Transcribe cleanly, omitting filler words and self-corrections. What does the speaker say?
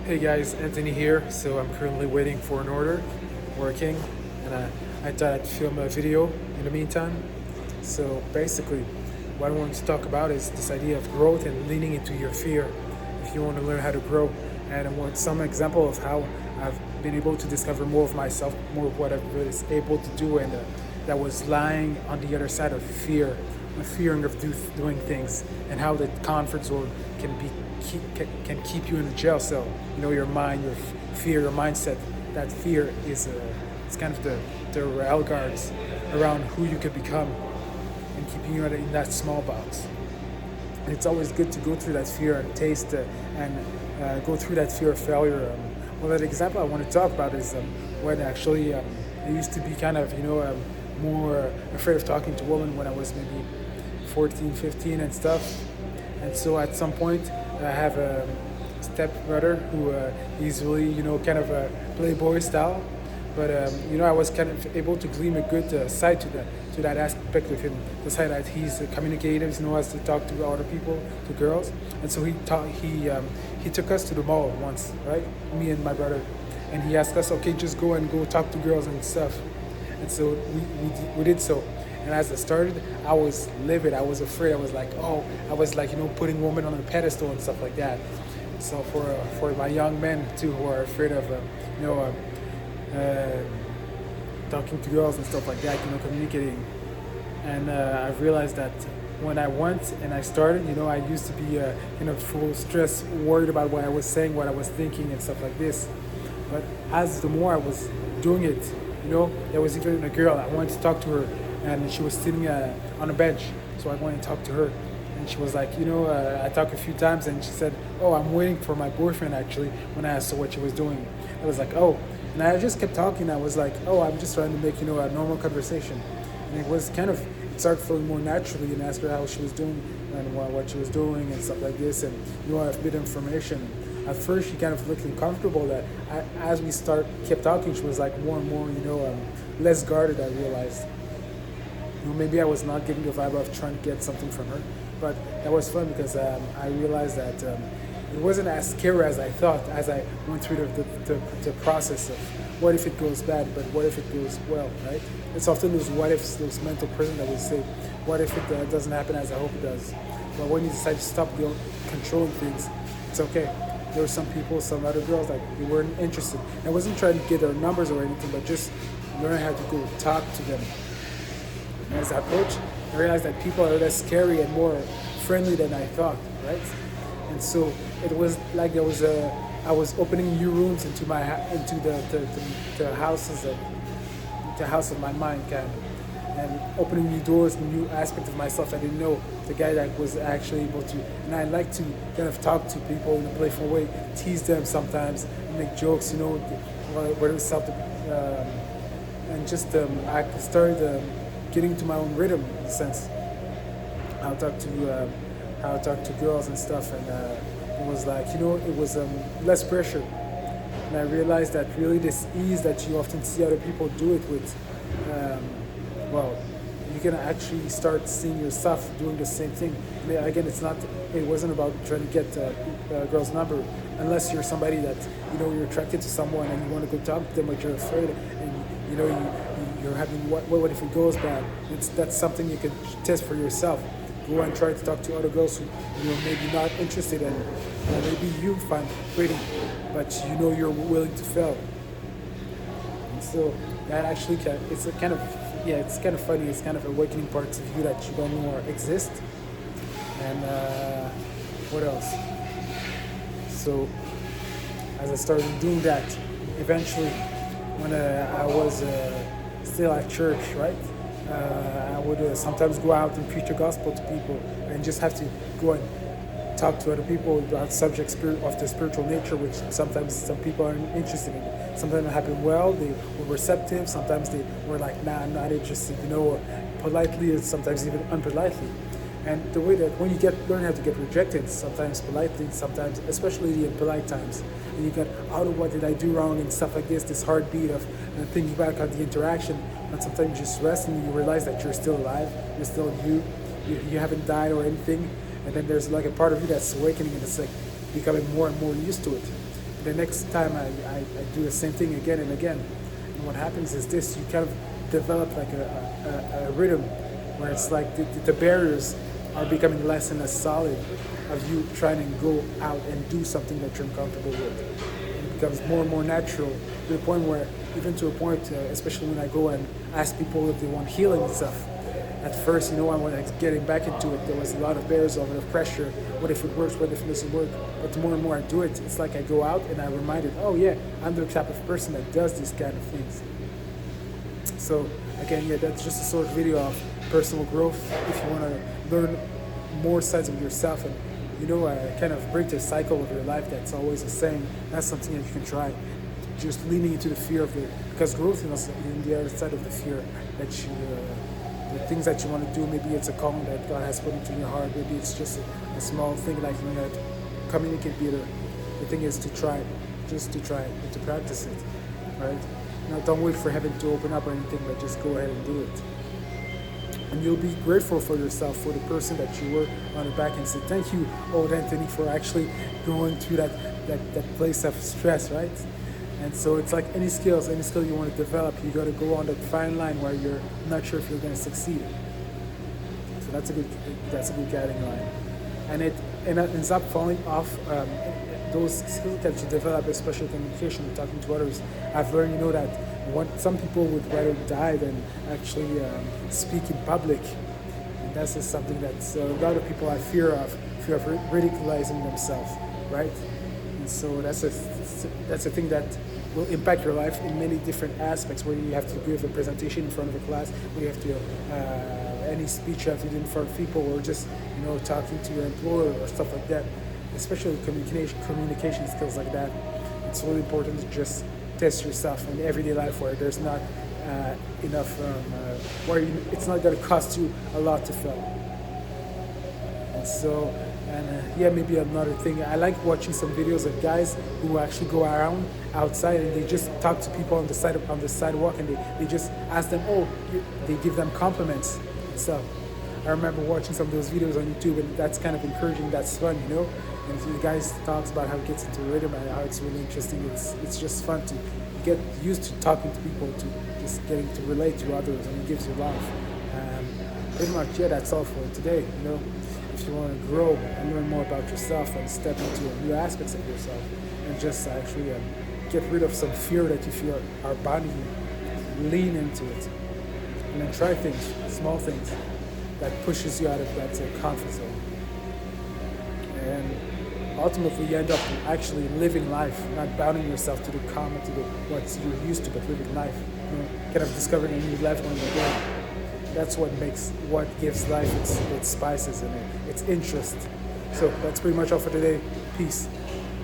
Hey guys, Anthony here. So I'm currently waiting for an order, working, and I thought I'd film a video in the meantime. So basically, what I want to talk about is this idea of growth and leaning into your fear. If you want to learn how to grow, and I want some example of how I've been able to discover more of myself, more of what I was able to do, and that was lying on the other side of fear, the fearing of doing things, and how the comfort zone can keep you in a jail cell. You know, your mind, your fear, your mindset. That fear is it's kind of the rail guards around who you could become and keeping you in that small box. And it's always good to go through that fear and taste and go through that fear of failure. Well, that example I want to talk about is when actually I used to be kind of, more afraid of talking to women when I was maybe 14, 15 and stuff. And so at some point, I have a stepbrother who he's really, kind of a playboy style. But I was kind of able to glean a good side to that aspect of him, the side that he's communicative, has to talk to other people, to girls. And so he took us to the mall once, right? Me and my brother, and he asked us, okay, just go talk to girls and stuff. And so we did so. And as I started, I was livid. I was afraid. I was like, putting women on a pedestal and stuff like that. So for my young men too, who are afraid of, talking to girls and stuff like that, communicating. And I've realized that when I went and I started, I used to be, full stress, worried about what I was saying, what I was thinking, and stuff like this. But as the more I was doing it, there was even a girl. I wanted to talk to her, and she was sitting on a bench. So I went and talked to her, and she was like, I talked a few times, and she said, "Oh, I'm waiting for my boyfriend." Actually, when I asked her what she was doing, I was like, "Oh," and I just kept talking. I was like, "Oh, I'm just trying to make a normal conversation," and it was kind of it started flowing more naturally, and asked her how she was doing and what she was doing and stuff like this, and a bit of information. At first, she kind of looked uncomfortable. That as we kept talking, she was like more and more, less guarded. I realized. Maybe I was not giving the vibe of trying to get something from her, but that was fun because I realized that it wasn't as scary as I thought as I went through the process of what if it goes bad, but what if it goes well, right? It's often those what ifs, those mental prison that we say, what if it doesn't happen as I hope it does? But when you decide to stop controlling things, it's okay. There were some people, some other girls that they weren't interested. I wasn't trying to get their numbers or anything, but just learn how to go talk to them. And as I approached, I realized that people are less scary and more friendly than I thought, right? And so it was like I was opening new rooms into the houses of the house of my mind, kind of, and opening new doors, new aspects of myself I didn't know. The guy that was actually able to, and I like to kind of talk to people in a playful way, tease them sometimes, make jokes, whether it's self, and just I started. Getting to my own rhythm in a sense. I'll talk to girls and stuff, and it was like it was less pressure, and I realized that really this ease that you often see other people do it with, you can actually start seeing yourself doing the same thing. And again, it wasn't about trying to get a girl's number, unless you're somebody that you're attracted to someone and you want to go talk to them, but you're afraid, and you're having what if it goes bad? That's something you can test for yourself. Go and try to talk to other girls who you're maybe not interested in, or maybe you find pretty, but you're willing to fail. And so that actually it's kind of funny. It's kind of awakening parts of you that you don't know exist. And what else? So as I started doing that, eventually, when I was still at church, right? I would sometimes go out and preach the gospel to people, and just have to go and talk to other people about subjects of the spiritual nature, which sometimes some people aren't interested in. Sometimes it happened well, they were receptive. Sometimes they were like, "Nah, I'm not interested," politely, or sometimes even unpolitely. And the way that when you learn how to get rejected, sometimes politely, sometimes, especially in polite times, and you get out of what did I do wrong and stuff like this heartbeat of thinking back on the interaction, and sometimes you just rest and you realize that you're still alive, you're still you haven't died or anything, and then there's like a part of you that's awakening and it's like becoming more and more used to it. The next time I do the same thing again and again. And what happens is this: you kind of develop like a rhythm where it's like the barriers are becoming less and less solid of you trying to go out and do something that you're uncomfortable with. It becomes more and more natural to the point where, even to a point, especially when I go and ask people if they want healing and stuff. At first, when I was getting back into it, there was a lot of barriers, a lot of pressure. What if it works? What if it doesn't work? But the more and more I do it, it's like I go out and I'm reminded, oh yeah, I'm the type of person that does these kind of things. So again, yeah, that's just a sort of video of personal growth. If you want to learn more sides of yourself and kind of break the cycle of your life that's always the same, that's something that you can try. Just leaning into the fear of it, because growth is in the other side of the fear that you. The things that you want to do, maybe it's a calling that God has put into your heart, maybe it's just a small thing like to communicate better. The thing is to try it, just to try it and to practice it, right? Now don't wait for heaven to open up or anything, but just go ahead and do it. And you'll be grateful for yourself, for the person that you were on the back, and say, thank you, old Anthony, for actually going through that place of stress, right? And so it's like any skill you want to develop, you got to go on that fine line where you're not sure if you're going to succeed. So that's a good guiding line. And stop falling off those skills that you develop, especially communication and talking to others. I've learned, that some people would rather die than actually speak in public. And that's just something that a lot of people have fear of ridiculizing themselves, right? And so that's a thing that will impact your life in many different aspects, where you have to give a presentation in front of a class, where you have to any speech you have to do in front of people, or just talking to your employer or stuff like that. Especially communication skills like that. It's really important to just test yourself in everyday life, where there's not enough, where it's not going to cost you a lot to fail. And so. Maybe another thing, I like watching some videos of guys who actually go around outside and they just talk to people on the sidewalk, and they just ask them, they give them compliments and stuff. I remember watching some of those videos on YouTube, and that's kind of encouraging, that's fun, and the guys talks about how it gets into rhythm and how it's really interesting. It's just fun to get used to talking to people, to just getting to relate to others, and it gives you life. Pretty much, that's all for today, If you want to grow and learn more about yourself and step into new aspects of yourself, and just actually get rid of some fear that you feel are bounding you, lean into it, and then try things, small things that pushes you out of that comfort zone. And ultimately, you end up actually living life, not bounding yourself to the common, to what you're used to, but living life. Kind of discovering a new life when you're there. That's what gives life its spices and its interest. So that's pretty much all for today. Peace.